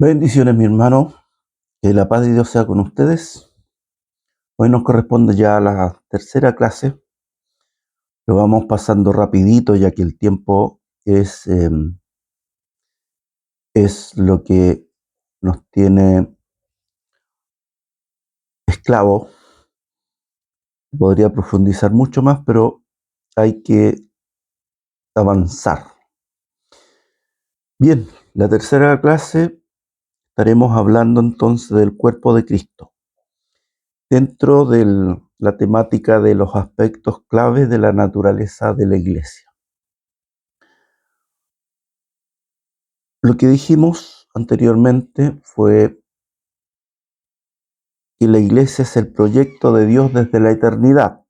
Bendiciones, mi hermano. Que la paz de Dios sea con ustedes. Hoy nos corresponde ya la tercera clase. Lo vamos pasando rapidito, ya que el tiempo es lo que nos tiene esclavos. Podría profundizar mucho más, pero hay que avanzar. Bien, la tercera clase estaremos hablando entonces del cuerpo de Cristo, dentro de la temática de los aspectos claves de la naturaleza de la iglesia. Lo que dijimos anteriormente fue que la iglesia es el proyecto de Dios desde la eternidad,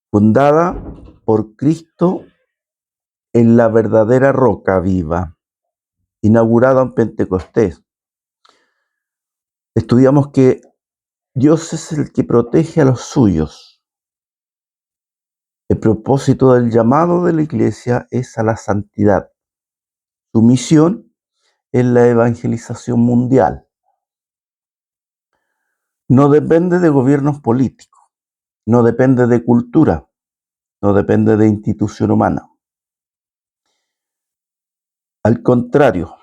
fundada por Cristo en la verdadera roca viva, inaugurada en Pentecostés. Estudiamos que Dios es el que protege a los suyos. El propósito del llamado de la iglesia es a la santidad. Su misión es la evangelización mundial. No depende de gobiernos políticos, no depende de cultura, no depende de institución humana. Al contrario,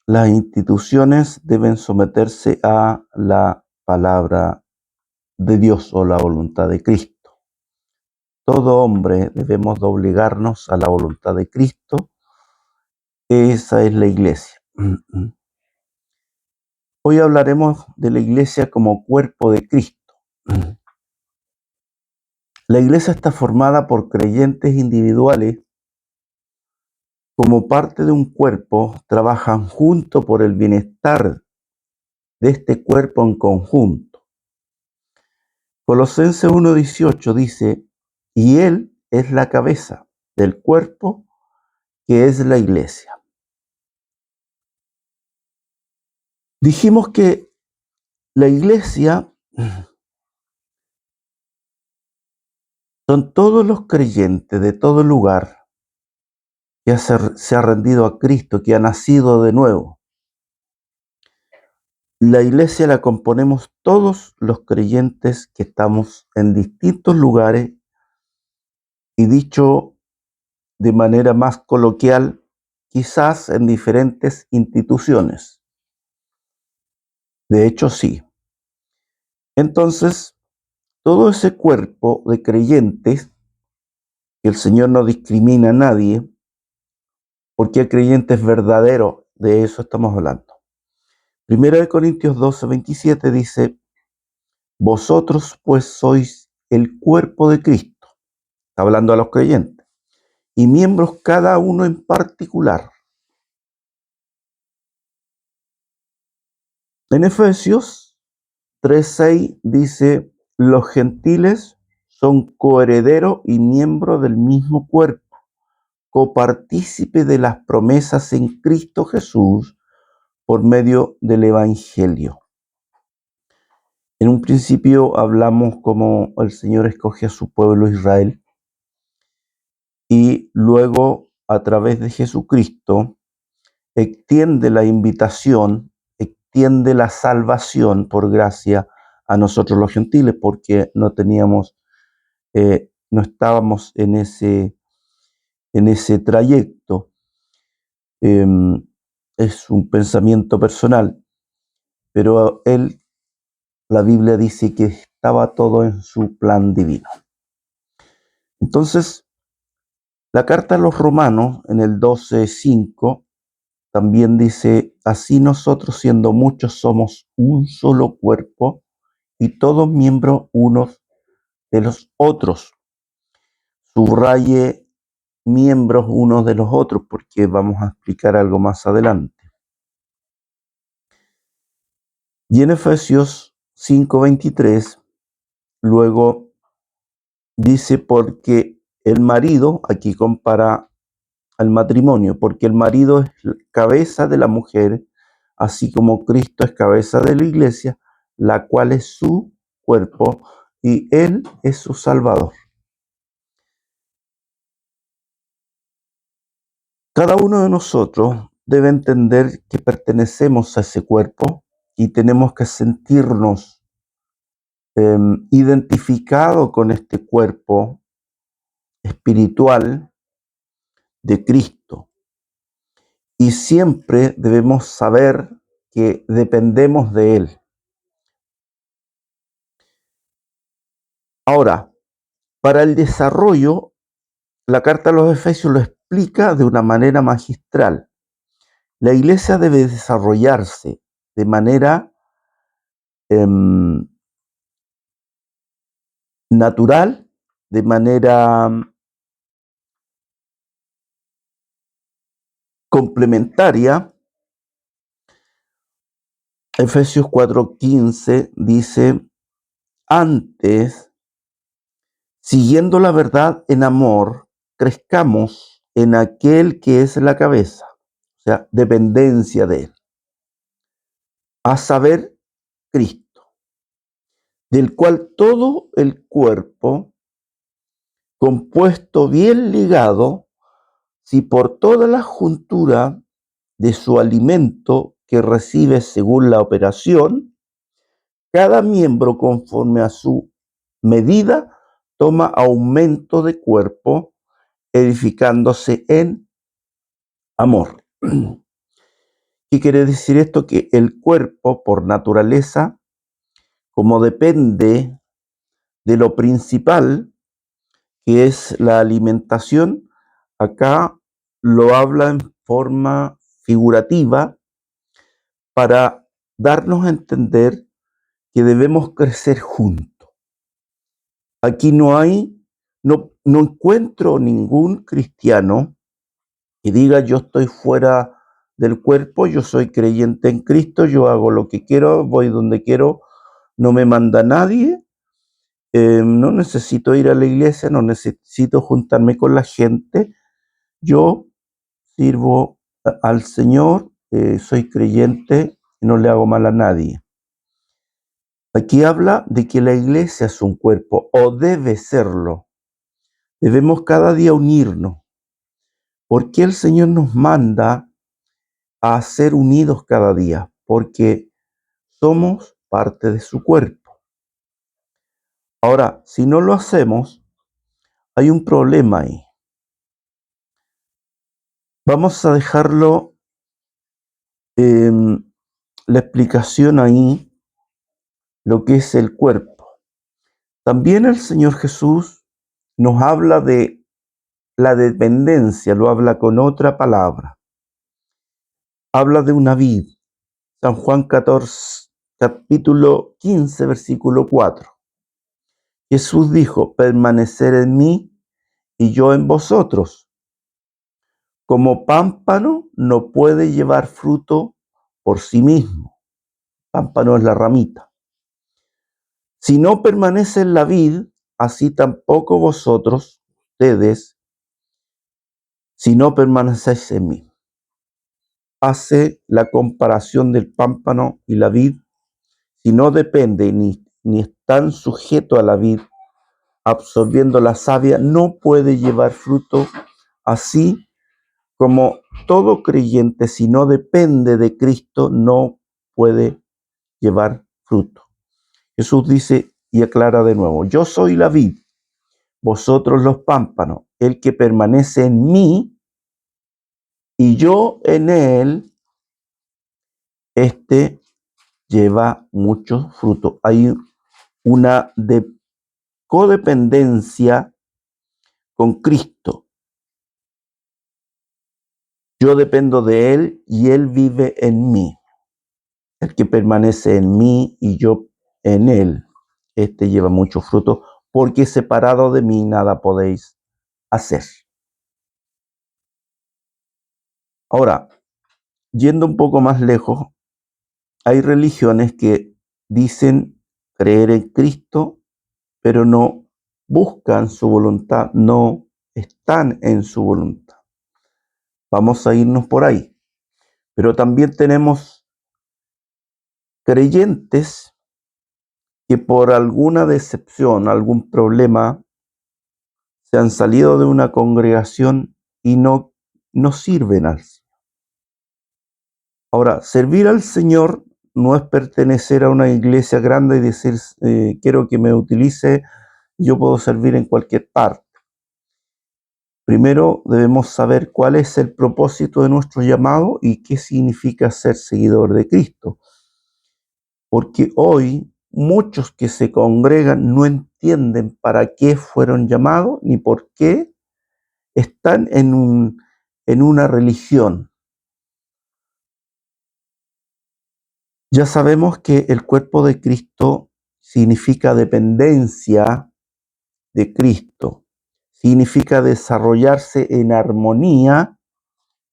las instituciones deben someterse a la palabra de Dios o la voluntad de Cristo. Todo hombre debemos de obligarnos a la voluntad de Cristo. Esa es la iglesia. Hoy hablaremos de la iglesia como cuerpo de Cristo. La iglesia está formada por creyentes individuales. Como parte de un cuerpo, trabajan junto por el bienestar de este cuerpo en conjunto. Colosenses 1:18 dice, y Él es la cabeza del cuerpo, que es la iglesia. Dijimos que la iglesia son todos los creyentes de todo lugar que se ha rendido a Cristo, que ha nacido de nuevo. La iglesia la componemos todos los creyentes que estamos en distintos lugares y dicho de manera más coloquial, quizás en diferentes instituciones. De hecho, sí. Entonces, todo ese cuerpo de creyentes, que el Señor no discrimina a nadie, porque hay creyentes verdaderos, de eso estamos hablando. 1 Corintios 12:27 dice, vosotros pues sois el cuerpo de Cristo, está hablando a los creyentes, y miembros cada uno en particular. En Efesios 3:6 dice, los gentiles son coherederos y miembros del mismo cuerpo, copartícipe de las promesas en Cristo Jesús por medio del Evangelio. En un principio hablamos cómo el Señor escoge a su pueblo Israel y luego a través de Jesucristo extiende la invitación, extiende la salvación por gracia a nosotros los gentiles, porque no estábamos en ese trayecto. Es un pensamiento personal, pero la Biblia dice que estaba todo en su plan divino. Entonces, la carta a los Romanos, en el 12:5, también dice, así nosotros siendo muchos somos un solo cuerpo y todos miembros unos de los otros. Subraye miembros unos de los otros, porque vamos a explicar algo más adelante. Y en Efesios 5:23, luego dice, porque el marido, aquí compara al matrimonio, porque el marido es cabeza de la mujer, así como Cristo es cabeza de la iglesia, la cual es su cuerpo, y Él es su Salvador. Cada uno de nosotros debe entender que pertenecemos a ese cuerpo y tenemos que sentirnos identificados con este cuerpo espiritual de Cristo. Y siempre debemos saber que dependemos de Él. Ahora, para el desarrollo, la carta a los Efesios lo explica de una manera magistral. La iglesia debe desarrollarse de manera natural, de manera complementaria. Efesios 4:15 dice, antes, siguiendo la verdad en amor, crezcamos en aquel que es la cabeza, o sea, dependencia de Él, a saber, Cristo, del cual todo el cuerpo, compuesto bien ligado, si por toda la juntura de su alimento que recibe según la operación, cada miembro conforme a su medida toma aumento de cuerpo, edificándose en amor. ¿Qué quiere decir esto? Que el cuerpo, por naturaleza, como depende de lo principal, que es la alimentación, acá lo habla en forma figurativa para darnos a entender que debemos crecer juntos. Aquí no encuentro ningún cristiano que diga yo estoy fuera del cuerpo, yo soy creyente en Cristo, yo hago lo que quiero, voy donde quiero, no me manda nadie, no necesito ir a la iglesia, no necesito juntarme con la gente, yo sirvo al Señor, soy creyente y no le hago mal a nadie. Aquí habla de que la iglesia es un cuerpo o debe serlo. Debemos cada día unirnos. ¿Por qué el Señor nos manda a ser unidos cada día? Porque somos parte de su cuerpo. Ahora, si no lo hacemos, hay un problema ahí. Vamos a dejarlo, la explicación ahí, lo que es el cuerpo. También el Señor Jesús nos habla de la dependencia, lo habla con otra palabra. Habla de una vid. San Juan 14, capítulo 15, versículo 4. Jesús dijo, permanecer en mí y yo en vosotros. Como pámpano no puede llevar fruto por sí mismo. Pámpano es la ramita. Si no permanece en la vid, así tampoco vosotros, ustedes, si no permanecéis en mí. Hace la comparación del pámpano y la vid. Si no depende ni están sujetos a la vid, absorbiendo la savia, no puede llevar fruto, así como todo creyente, si no depende de Cristo, no puede llevar fruto. Jesús dice y aclara de nuevo, yo soy la vid, vosotros los pámpanos, el que permanece en mí y yo en él, este lleva mucho fruto. Hay una codependencia con Cristo. Yo dependo de Él y Él vive en mí. El que permanece en mí y yo en Él, este lleva mucho fruto, porque separado de mí nada podéis hacer. Ahora, yendo un poco más lejos, hay religiones que dicen creer en Cristo, pero no buscan su voluntad, no están en su voluntad. Vamos a irnos por ahí. Pero también tenemos creyentes que por alguna decepción, algún problema, se han salido de una congregación y no sirven al Señor. Ahora, servir al Señor no es pertenecer a una iglesia grande y decir, quiero que me utilice, yo puedo servir en cualquier parte. Primero debemos saber cuál es el propósito de nuestro llamado y qué significa ser seguidor de Cristo. Porque hoy muchos que se congregan no entienden para qué fueron llamados ni por qué están en una religión. Ya sabemos que el cuerpo de Cristo significa dependencia de Cristo, significa desarrollarse en armonía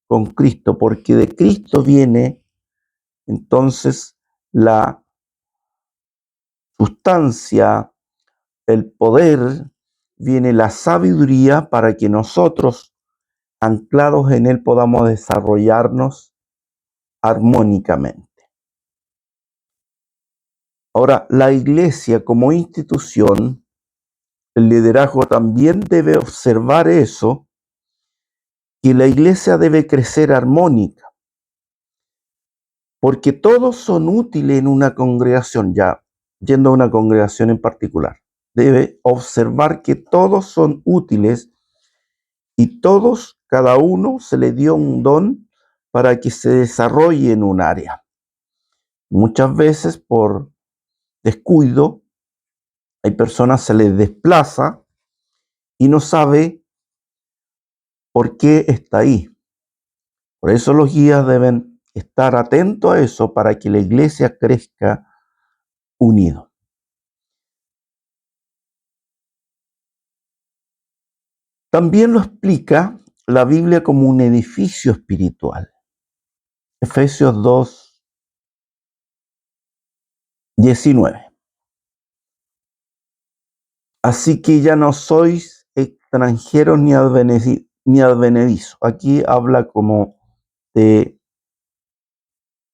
con Cristo, porque de Cristo viene entonces la sustancia, el poder, viene la sabiduría para que nosotros, anclados en Él, podamos desarrollarnos armónicamente. Ahora, la iglesia como institución, el liderazgo también debe observar eso, que la iglesia debe crecer armónica, porque todos son útiles en una congregación, ya yendo a una congregación en particular. Debe observar que todos son útiles y todos, cada uno se le dio un don para que se desarrolle en un área. Muchas veces por descuido, hay personas se les desplaza y no sabe por qué está ahí. Por eso los guías deben estar atentos a eso para que la iglesia crezca unido. También lo explica la Biblia como un edificio espiritual. Efesios 2:19. Así que ya no sois extranjeros ni advenedizos. Aquí habla como de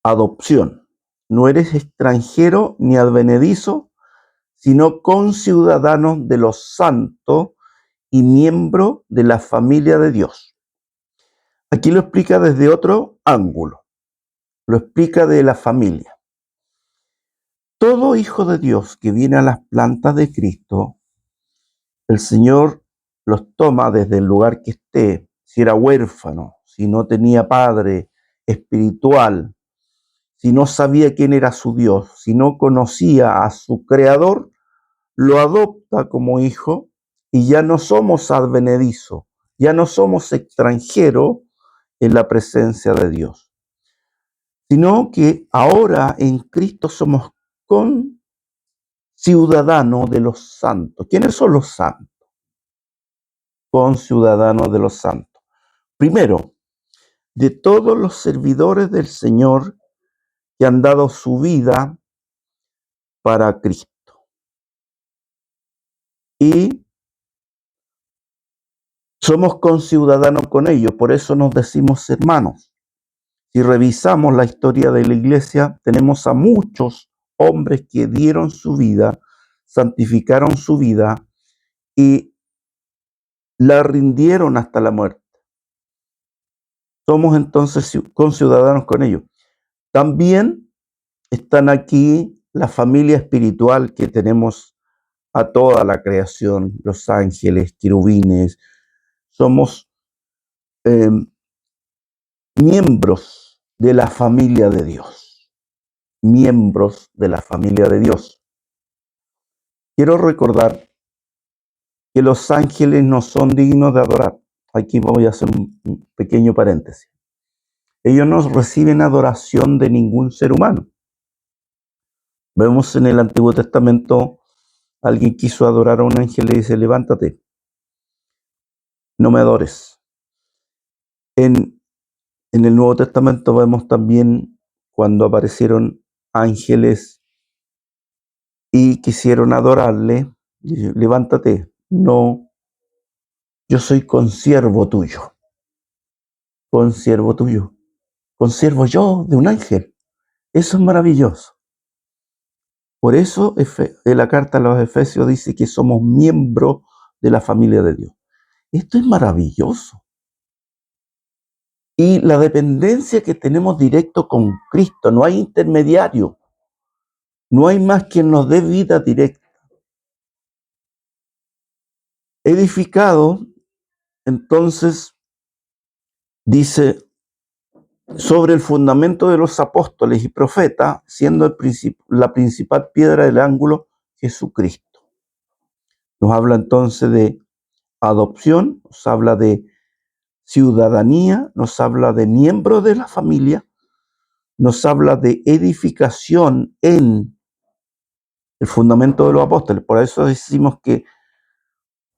adopción. No eres extranjero ni advenedizo, sino conciudadanos de los santos y miembro de la familia de Dios. Aquí lo explica desde otro ángulo. Lo explica de la familia. Todo hijo de Dios que viene a las plantas de Cristo, el Señor los toma desde el lugar que esté, si era huérfano, si no tenía padre espiritual, si no sabía quién era su Dios, si no conocía a su Creador, lo adopta como hijo y ya no somos advenedizos, ya no somos extranjeros en la presencia de Dios, sino que ahora en Cristo somos conciudadanos de los santos. ¿Quiénes son los santos? Conciudadanos de los santos. Primero, de todos los servidores del Señor que han dado su vida para Cristo. Y somos conciudadanos con ellos, por eso nos decimos hermanos. Si revisamos la historia de la iglesia, tenemos a muchos hombres que dieron su vida, santificaron su vida y la rindieron hasta la muerte. Somos entonces conciudadanos con ellos. También están aquí la familia espiritual que tenemos a toda la creación, los ángeles, querubines. Somos miembros de la familia de Dios. Miembros de la familia de Dios. Quiero recordar que los ángeles no son dignos de adorar. Aquí voy a hacer un pequeño paréntesis. Ellos no reciben adoración de ningún ser humano. Vemos en el Antiguo Testamento, alguien quiso adorar a un ángel y le dice, levántate, no me adores. En el Nuevo Testamento vemos también cuando aparecieron ángeles y quisieron adorarle, dice, levántate, no, yo soy consiervo tuyo, consiervo tuyo, consiervo yo de un ángel. Eso es maravilloso. Por eso en la carta a los Efesios dice que somos miembros de la familia de Dios. Esto es maravilloso. y la dependencia que tenemos directo con Cristo. No hay intermediario, no hay más quien nos dé vida directa. Edificado, entonces, dice, sobre el fundamento de los apóstoles y profetas, siendo la principal piedra del ángulo Jesucristo. Nos habla entonces de adopción, nos habla de ciudadanía, nos habla de miembros de la familia, nos habla de edificación en el fundamento de los apóstoles. Por eso decimos que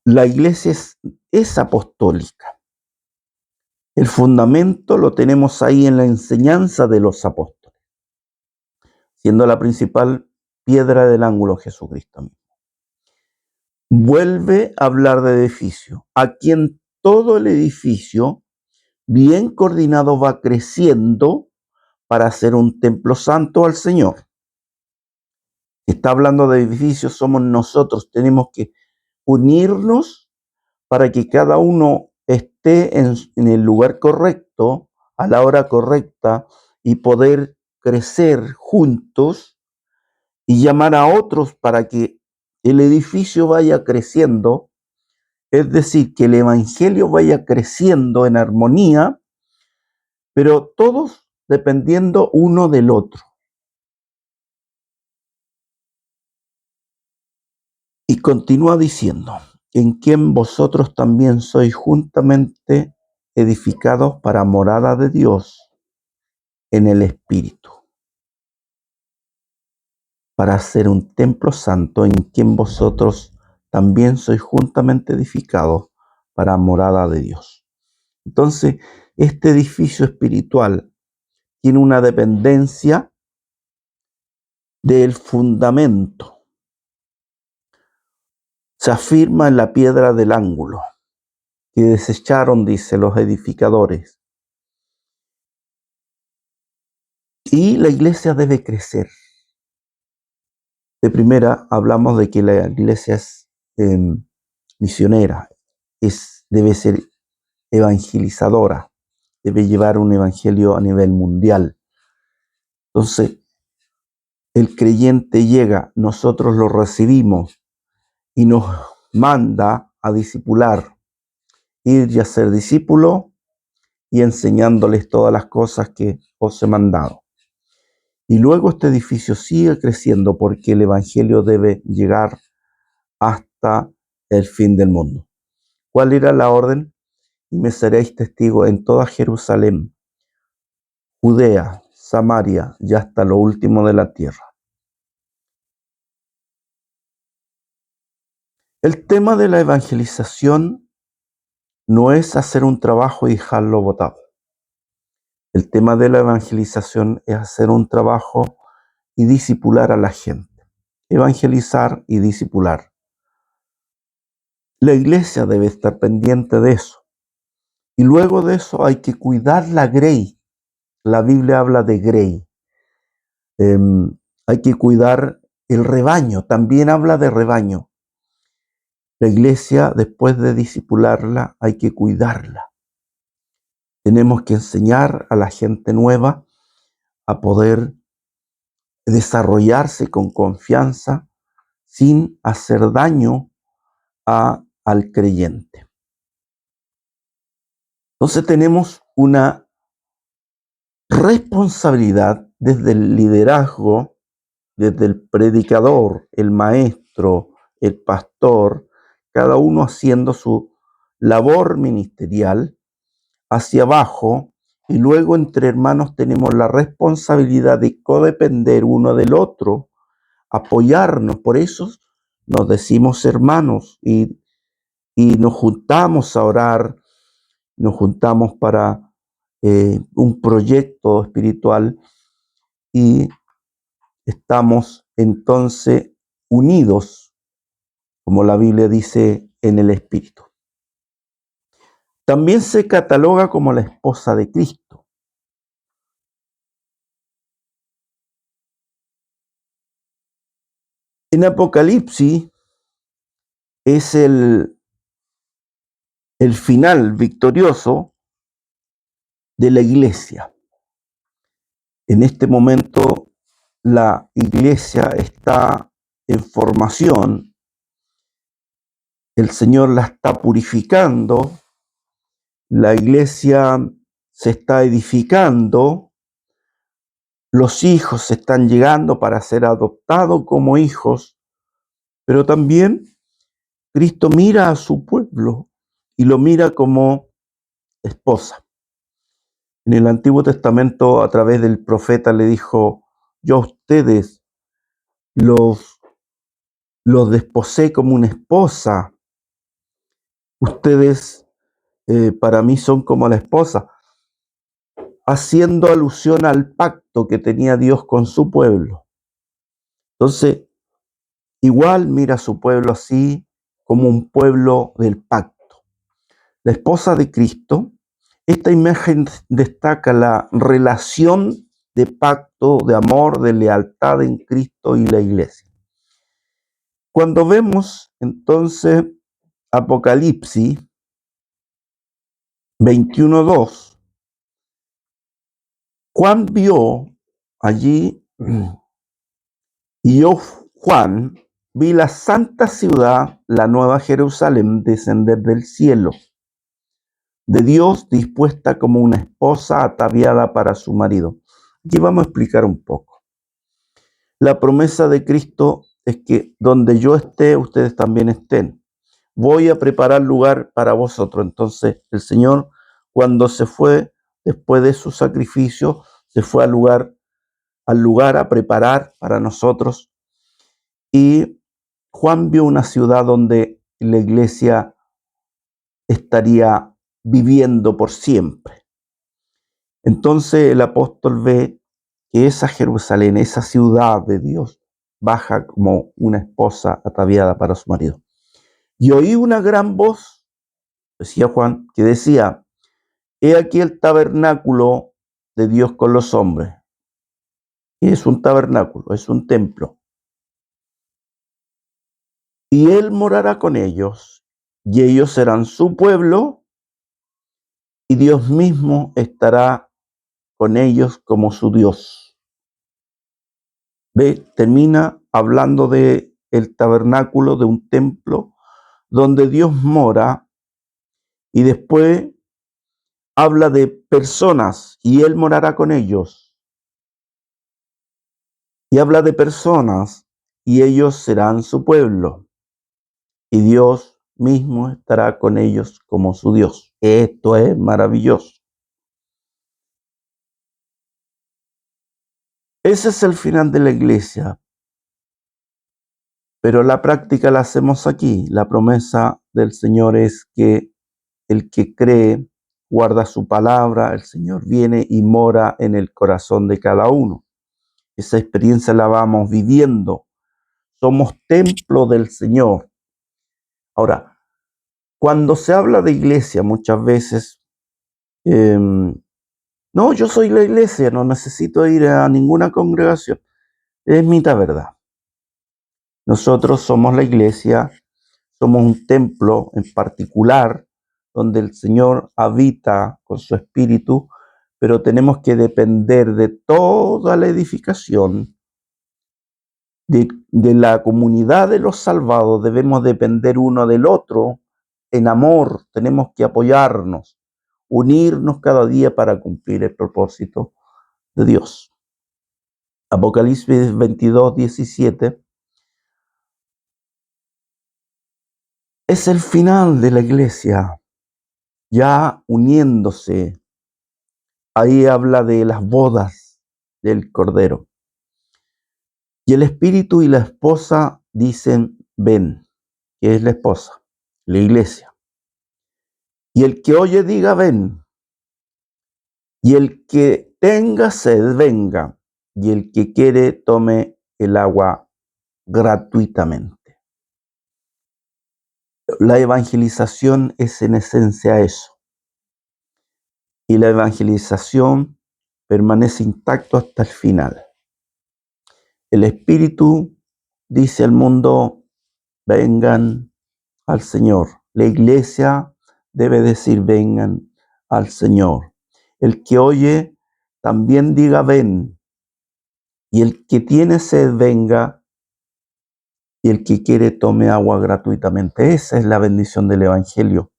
la iglesia es apostólica. El fundamento lo tenemos ahí en la enseñanza de los apóstoles, siendo la principal piedra del ángulo Jesucristo mismo. Vuelve a hablar de edificio. Aquí en todo el edificio, bien coordinado, va creciendo para hacer un templo santo al Señor. Está hablando de edificios, somos nosotros, tenemos que unirnos para que cada uno esté en el lugar correcto, a la hora correcta, y poder crecer juntos y llamar a otros para que el edificio vaya creciendo, es decir, que el evangelio vaya creciendo en armonía, pero todos dependiendo uno del otro. Y continúa diciendo, en quien vosotros también sois juntamente edificados para morada de Dios en el Espíritu, para hacer un templo santo en quien vosotros también sois juntamente edificados para morada de Dios. Entonces, este edificio espiritual tiene una dependencia del fundamento. Se afirma en la piedra del ángulo, que desecharon, dice, los edificadores. Y la iglesia debe crecer. De primera, hablamos de que la iglesia es misionera, debe ser evangelizadora, debe llevar un evangelio a nivel mundial. Entonces, el creyente llega, nosotros lo recibimos y nos manda a discipular, ir y a ser discípulo y enseñándoles todas las cosas que os he mandado. Y luego este edificio sigue creciendo porque el evangelio debe llegar hasta el fin del mundo. ¿Cuál era la orden? Y me seréis testigos en toda Jerusalén, Judea, Samaria y hasta lo último de la tierra. El tema de la evangelización no es hacer un trabajo y dejarlo botado. El tema de la evangelización es hacer un trabajo y discipular a la gente. Evangelizar y discipular. La iglesia debe estar pendiente de eso. Y luego de eso hay que cuidar la grey. La Biblia habla de grey. Hay que cuidar el rebaño. También habla de rebaño. La iglesia, después de discipularla, hay que cuidarla. Tenemos que enseñar a la gente nueva a poder desarrollarse con confianza sin hacer daño al creyente. Entonces tenemos una responsabilidad desde el liderazgo, desde el predicador, el maestro, el pastor, cada uno haciendo su labor ministerial hacia abajo, y luego entre hermanos tenemos la responsabilidad de codepender uno del otro, apoyarnos. Por eso nos decimos hermanos y nos juntamos a orar, nos juntamos para un proyecto espiritual y estamos entonces unidos, como la Biblia dice, en el Espíritu. También se cataloga como la esposa de Cristo. En Apocalipsis es el final victorioso de la iglesia. En este momento la iglesia está en formación, el Señor la está purificando, la iglesia se está edificando, los hijos están llegando para ser adoptados como hijos, pero también Cristo mira a su pueblo y lo mira como esposa. En el Antiguo Testamento, a través del profeta, le dijo: yo a ustedes los desposé como una esposa, ustedes para mí son como la esposa, haciendo alusión al pacto que tenía Dios con su pueblo. Entonces, igual mira a su pueblo así, como un pueblo del pacto. La esposa de Cristo, esta imagen destaca la relación de pacto, de amor, de lealtad en Cristo y la iglesia. Cuando vemos entonces Apocalipsis 21:2, Juan vio allí, y yo, Juan, vi la santa ciudad, la nueva Jerusalén, descender del cielo, de Dios, dispuesta como una esposa ataviada para su marido. Aquí vamos a explicar un poco. La promesa de Cristo es que donde yo esté, ustedes también estén. Voy a preparar lugar para vosotros. Entonces el Señor, cuando se fue, después de su sacrificio, se fue al lugar a preparar para nosotros. Y Juan vio una ciudad donde la iglesia estaría viviendo por siempre. Entonces el apóstol ve que esa Jerusalén, esa ciudad de Dios, baja como una esposa ataviada para su marido. Y oí una gran voz, decía Juan, que decía: he aquí el tabernáculo de Dios con los hombres. Y es un tabernáculo, es un templo. Y Él morará con ellos, y ellos serán su pueblo, y Dios mismo estará con ellos como su Dios. Ve, termina hablando de el tabernáculo, de un templo donde Dios mora, y después habla de personas y Él morará con ellos. Y habla de personas y ellos serán su pueblo, y Dios mismo estará con ellos como su Dios. Esto es maravilloso. Ese es el final de la iglesia, pero la práctica la hacemos aquí. La promesa del Señor es que el que cree guarda su palabra, el Señor viene y mora en el corazón de cada uno. Esa experiencia la vamos viviendo. Somos templo del Señor. Ahora, cuando se habla de iglesia, muchas veces, no, yo soy la iglesia, no necesito ir a ninguna congregación. Es mitad verdad. Nosotros somos la iglesia, somos un templo en particular donde el Señor habita con su espíritu, pero tenemos que depender de toda la edificación, de la comunidad de los salvados. Debemos depender uno del otro en amor, tenemos que apoyarnos, unirnos cada día para cumplir el propósito de Dios. Apocalipsis 22:17 es el final de la iglesia, ya uniéndose. Ahí habla de las bodas del Cordero. Y el espíritu y la esposa dicen: ven, que es la esposa, la iglesia. Y el que oye diga: ven. Y el que tenga sed, venga. Y el que quiere, tome el agua gratuitamente. La evangelización es en esencia eso. Y la evangelización permanece intacto hasta el final. El Espíritu dice al mundo: vengan al Señor. La iglesia debe decir: vengan al Señor. El que oye, también diga ven. Y el que tiene sed, venga. Y el que quiere, tome agua gratuitamente. Esa es la bendición del Evangelio.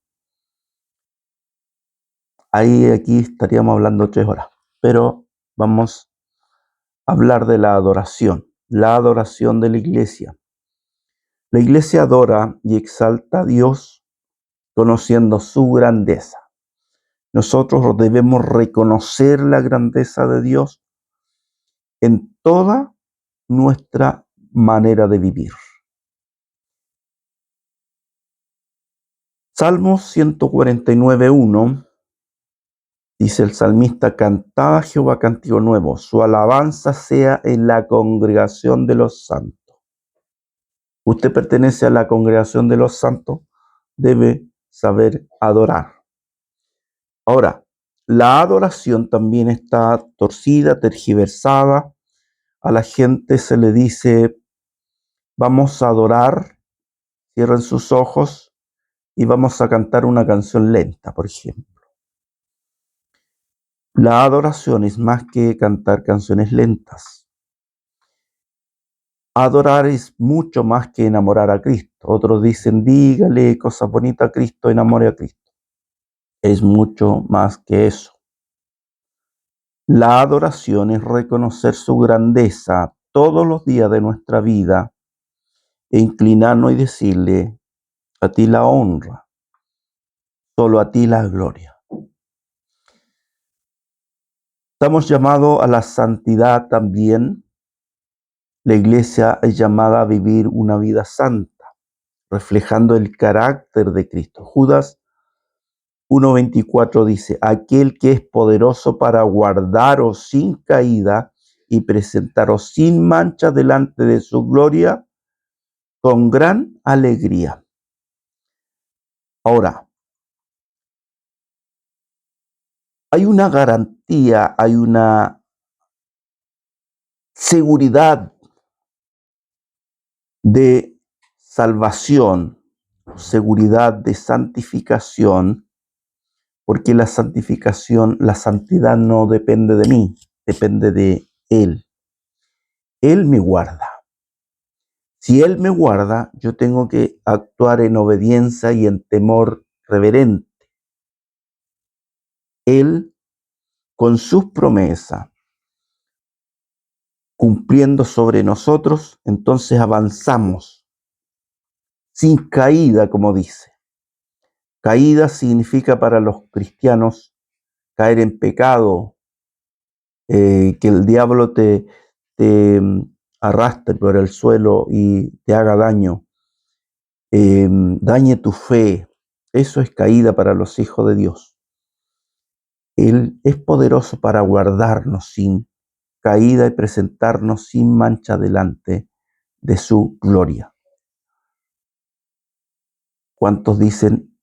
Aquí estaríamos hablando 3 horas. Pero vamos a hablar de la adoración de la iglesia. La iglesia adora y exalta a Dios conociendo su grandeza. Nosotros debemos reconocer la grandeza de Dios en toda nuestra manera de vivir. Salmos 149:1 dice el salmista: cantad a Jehová cántico nuevo, su alabanza sea en la congregación de los santos. Usted pertenece a la congregación de los santos, debe saber adorar. Ahora, la adoración también está torcida, tergiversada. A la gente se le dice, vamos a adorar, cierren sus ojos y vamos a cantar una canción lenta, por ejemplo. La adoración es más que cantar canciones lentas. Adorar es mucho más que enamorar a Cristo. Otros dicen, dígale cosas bonitas a Cristo, enamore a Cristo. Es mucho más que eso. La adoración es reconocer su grandeza todos los días de nuestra vida e inclinarnos y decirle, a ti la honra, solo a ti la gloria. Estamos llamados a la santidad también. La iglesia es llamada a vivir una vida santa, reflejando el carácter de Cristo. Judas 1:24 dice, aquel que es poderoso para guardaros sin caída y presentaros sin mancha delante de su gloria con gran alegría. Ahora, hay una garantía, hay una seguridad de salvación, seguridad de santificación, porque la santificación, la santidad no depende de mí, depende de Él. Él me guarda. Si Él me guarda, yo tengo que actuar en obediencia y en temor reverente. Él, con sus promesas, cumpliendo sobre nosotros, entonces avanzamos sin caída, como dice. Caída significa para los cristianos caer en pecado, que el diablo te arrastre por el suelo y te haga daño, dañe tu fe. Eso es caída para los hijos de Dios. Él es poderoso para guardarnos sin caída y presentarnos sin mancha delante de su gloria. ¿Cuántos dicen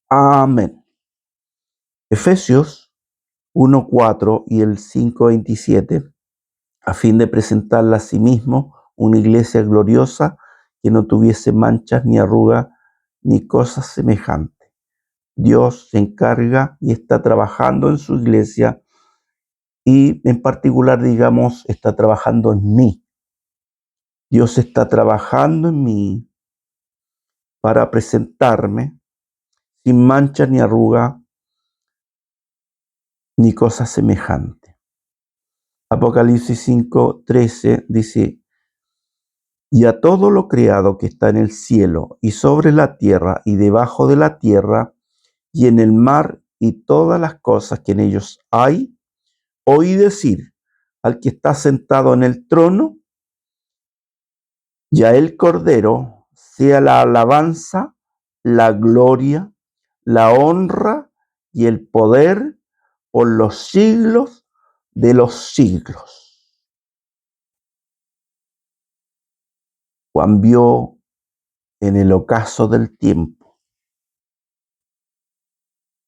amén? Efesios 1:4 y el 5:27, a fin de presentarla a sí mismo una iglesia gloriosa que no tuviese manchas ni arrugas ni cosas semejantes. Dios se encarga y está trabajando en su iglesia y en particular, digamos, está trabajando en mí. Dios está trabajando en mí para presentarme sin mancha ni arruga ni cosa semejante. Apocalipsis 5:13 dice, y a todo lo creado que está en el cielo y sobre la tierra y debajo de la tierra y en el mar y todas las cosas que en ellos hay, oí decir al que está sentado en el trono y a el Cordero sea la alabanza, la gloria, la honra y el poder por los siglos de los siglos. Juan vio en el ocaso del tiempo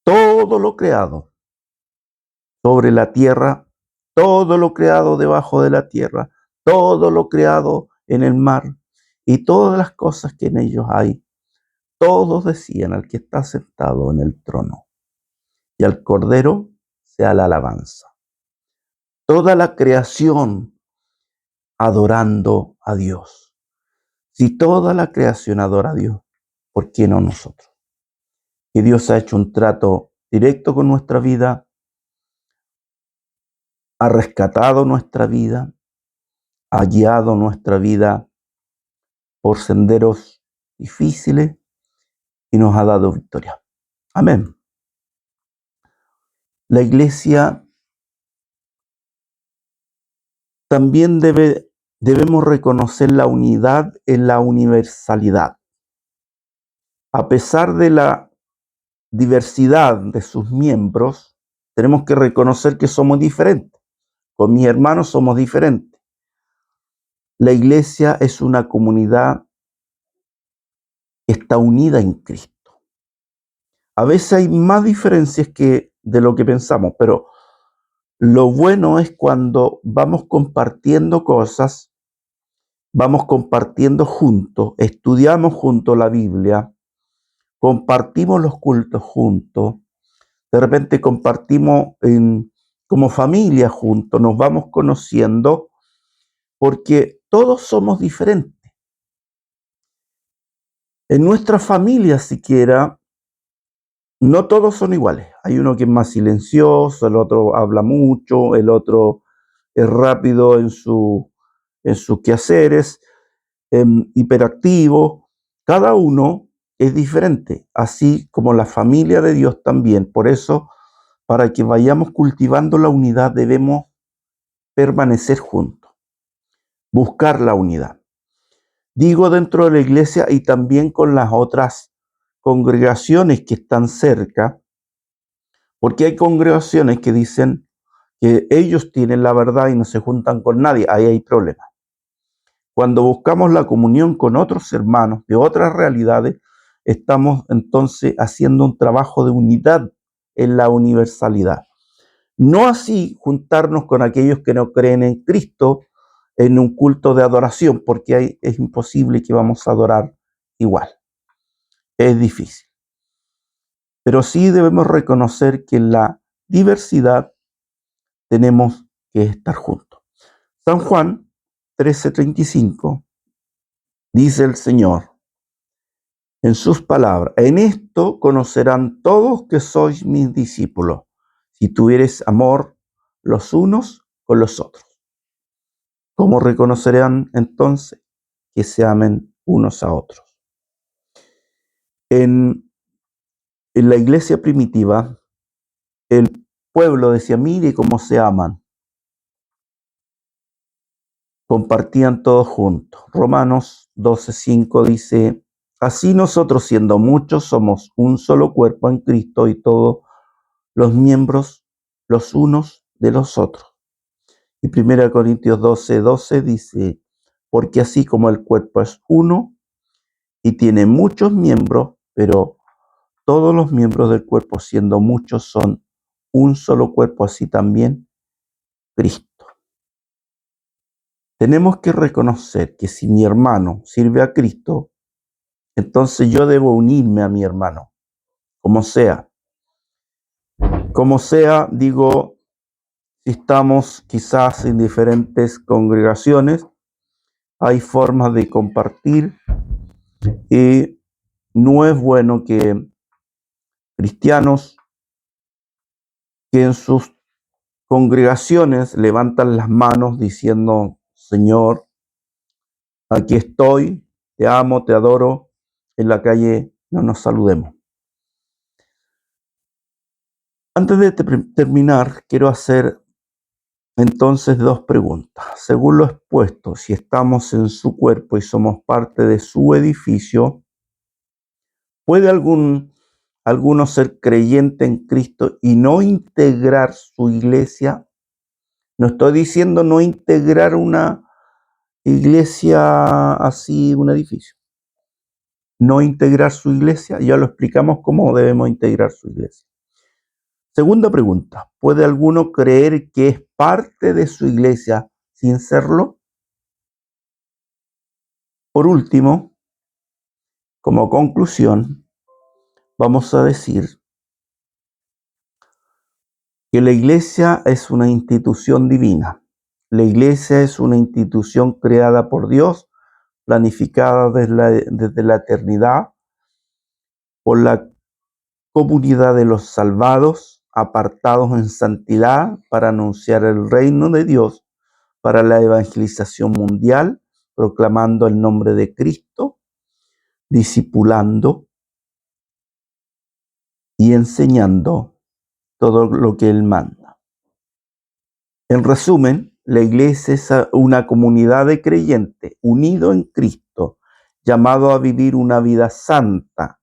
todo lo creado sobre la tierra, todo lo creado debajo de la tierra, todo lo creado en el mar y todas las cosas que en ellos hay. Todos decían al que está sentado en el trono y al Cordero, sea la alabanza. Toda la creación adorando a Dios. Si toda la creación adora a Dios, ¿por qué no nosotros? Que Dios ha hecho un trato directo con nuestra vida, ha rescatado nuestra vida, ha guiado nuestra vida por senderos difíciles y nos ha dado victoria. Amén. La iglesia también debemos reconocer la unidad en la universalidad. A pesar de la diversidad de sus miembros, tenemos que reconocer que somos diferentes. Con mis hermanos somos diferentes. La iglesia es una comunidad que está unida en Cristo. A veces hay más diferencias que de lo que pensamos, pero lo bueno es cuando vamos compartiendo cosas, vamos compartiendo juntos, estudiamos juntos la Biblia, compartimos los cultos juntos, de repente compartimos como familia juntos, nos vamos conociendo, porque todos somos diferentes. En nuestra familia siquiera, no todos son iguales. Hay uno que es más silencioso, el otro habla mucho, el otro es rápido en sus quehaceres, hiperactivo. Cada uno es diferente, así como la familia de Dios también. Por eso, para que vayamos cultivando la unidad, debemos permanecer juntos, buscar la unidad. Digo dentro de la iglesia y también con las otras congregaciones que están cerca, porque hay congregaciones que dicen que ellos tienen la verdad y no se juntan con nadie. Ahí hay problemas. Cuando buscamos la comunión con otros hermanos de otras realidades, estamos entonces haciendo un trabajo de unidad en la universalidad. No así juntarnos con aquellos que no creen en Cristo en un culto de adoración, porque es imposible que vamos a adorar igual. Es difícil. Pero sí debemos reconocer que en la diversidad tenemos que estar juntos. San Juan 13:35 dice el Señor en sus palabras: en esto conocerán todos que sois mis discípulos, si tuviereis amor los unos con los otros. ¿Cómo reconocerán entonces? Que se amen unos a otros. En la iglesia primitiva, el pueblo decía: mire cómo se aman. Compartían todos juntos. Romanos 12:5 dice: así nosotros, siendo muchos, somos un solo cuerpo en Cristo y todos los miembros los unos de los otros. Y 1 Corintios 12:12 dice: porque así como el cuerpo es uno y tiene muchos miembros, pero todos los miembros del cuerpo, siendo muchos, son un solo cuerpo, así también Cristo. Tenemos que reconocer que si mi hermano sirve a Cristo, entonces yo debo unirme a mi hermano, como sea. Como sea, digo, si estamos quizás en diferentes congregaciones, hay formas de compartir y no es bueno que cristianos que en sus congregaciones levantan las manos diciendo: Señor, aquí estoy, te amo, te adoro, en la calle no nos saludemos. Antes de terminar, quiero hacer entonces dos preguntas. Según lo expuesto, si estamos en su cuerpo y somos parte de su edificio, ¿puede alguno ser creyente en Cristo y no integrar su iglesia? No estoy diciendo no integrar una iglesia así, un edificio. No integrar su iglesia, ya lo explicamos cómo debemos integrar su iglesia. Segunda pregunta: ¿puede alguno creer que es parte de su iglesia sin serlo? Por último, como conclusión, vamos a decir que la iglesia es una institución divina. La iglesia es una institución creada por Dios, planificada desde la eternidad, por la comunidad de los salvados, apartados en santidad para anunciar el reino de Dios, para la evangelización mundial, proclamando el nombre de Cristo, discipulando y enseñando todo lo que Él manda. En resumen, la iglesia es una comunidad de creyentes unidos en Cristo, llamado a vivir una vida santa.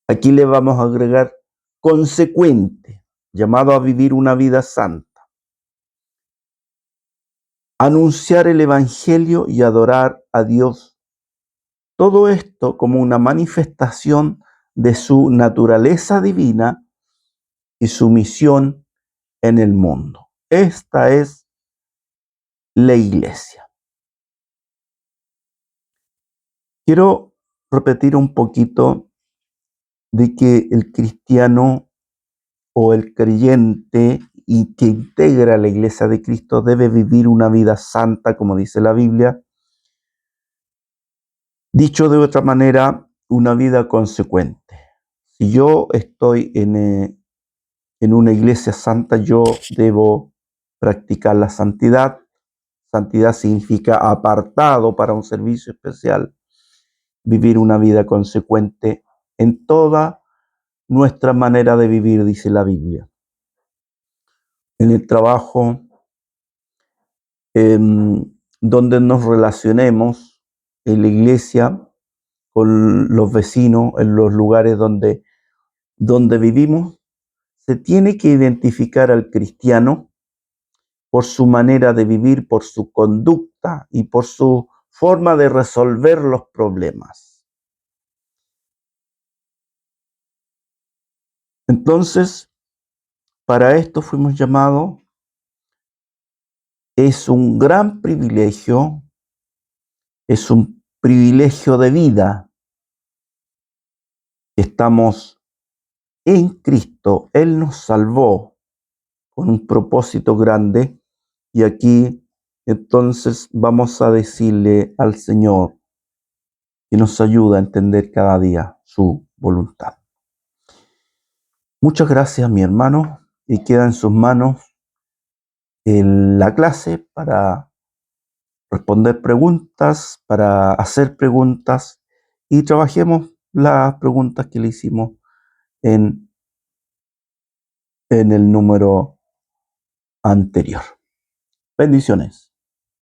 Aquí le vamos a agregar consecuente, llamado a vivir una vida santa. Anunciar el Evangelio y adorar a Dios. Todo esto como una manifestación de su naturaleza divina y su misión en el mundo. Esta es la iglesia. Quiero repetir un poquito de que el cristiano o el creyente y que integra la iglesia de Cristo debe vivir una vida santa, como dice la Biblia. Dicho de otra manera, una vida consecuente. Si yo estoy en una iglesia santa, yo debo practicar la santidad. Santidad significa apartado para un servicio especial. Vivir una vida consecuente en toda nuestra manera de vivir, dice la Biblia. En el trabajo, donde nos relacionemos, en la iglesia, con los vecinos, en los lugares donde vivimos, se tiene que identificar al cristiano por su manera de vivir, por su conducta y por su forma de resolver los problemas. Entonces, para esto fuimos llamados. Es un gran privilegio, es un privilegio de vida. Estamos en Cristo, Él nos salvó con un propósito grande y aquí entonces vamos a decirle al Señor que nos ayuda a entender cada día su voluntad. Muchas gracias, mi hermano, y queda en sus manos la clase para responder preguntas, para hacer preguntas y trabajemos las preguntas que le hicimos en el número anterior. Bendiciones.